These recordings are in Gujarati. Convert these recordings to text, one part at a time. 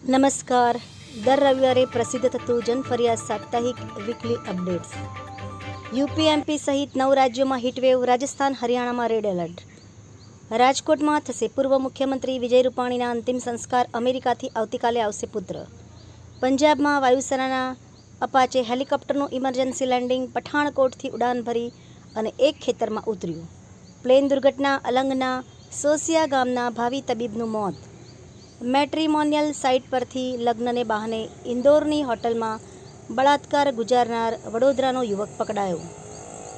નમસ્કાર. દર રવિવારે પ્રસિદ્ધ થતું જનફરિયાદ સાપ્તાહિક વીકલી અપડેટ્સ. યુપીએમપી સહિત 9 રાજ્યોમાં હીટવેવ, રાજસ્થાન હરિયાણામાં રેડ એલર્ટ. રાજકોટમાં થશે પૂર્વ મુખ્યમંત્રી વિજય રૂપાણીના અંતિમ સંસ્કાર. અમેરિકાથી આવતીકાલે આવશે પુત્ર. પંજાબમાં વાયુસેનાના અપાચે હેલિકોપ્ટરનું ઇમરજન્સી લેન્ડિંગ. પઠાણકોટથી ઉડાન ભરી અને એક ખેતરમાં ઉતર્યું. પ્લેન દુર્ઘટના. અલંગના સોસિયા ગામના ભાવિ તબીબનું મોત. મેટ્રિમોનિયલ સાઇટ પરથી લગ્નને બહાને ઇન્દોરની હોટલમાં બળાત્કાર ગુજારનાર વડોદરાનો યુવક પકડાયો.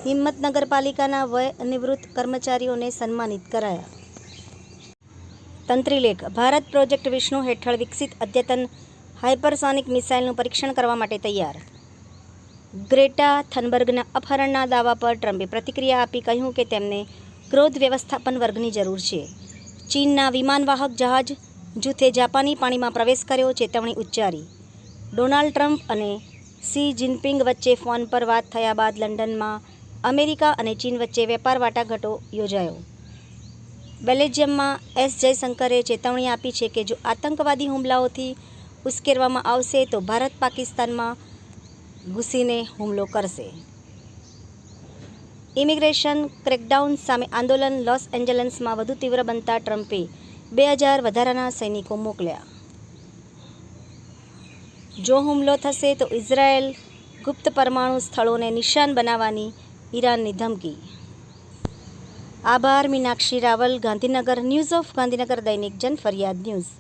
હિંમત નગરપાલિકાના વયનિવૃત્ત કર્મચારીઓને સન્માનિત કરાયા. તંત્રીલેખ. ભારત પ્રોજેક્ટ વિષ્ણુ હેઠળ વિકસિત અદ્યતન હાઇપરસોનિક મિસાઇલનું પરીક્ષણ કરવા માટે તૈયાર. ગ્રેટા થનબર્ગના અપહરણના દાવા પર ટ્રમ્પે પ્રતિક્રિયા આપી કહ્યું કે તેમને ક્રોધ વ્યવસ્થાપન વર્ગની જરૂર છે. ચીનના વિમાનવાહક જહાજ જૂથે જાપાની પાણીમાં પ્રવેશ કર્યો. ચેતવણી ઉચ્ચારી. ડોનાલ્ડ ટ્રમ્પ અને શી જિનપિંગ વચ્ચે ફોન પર વાત થયા બાદ લંડનમાં અમેરિકા અને ચીન વચ્ચે વેપાર વાટાઘાટો યોજાયો. બેલ્જિયમમાં એસ જયશંકરે ચેતવણી આપી છે કે જો આતંકવાદી હુમલાઓથી ઉશ્કેરવામાં આવશે તો ભારત પાકિસ્તાનમાં ઘૂસીને હુમલો કરશે. ઇમિગ્રેશન ક્રેકડાઉન સામે આંદોલન. લોસ એન્જલસમાં વધુ તીવ્ર બનતા ટ્રમ્પે 2000 વધારાના સૈનિકો મોકલ્યા. જો હુમલો થશે તો ઇઝરાયેલ ગુપ્ત પરમાણુ સ્થળોને નિશાન બનાવવાની ઈરાનની ધમકી. આભાર. મીનાક્ષી રાવલ, ગાંધીનગર. ન્યૂઝ ઓફ ગાંધીનગર દૈનિક જનફરિયાદ ન્યૂઝ.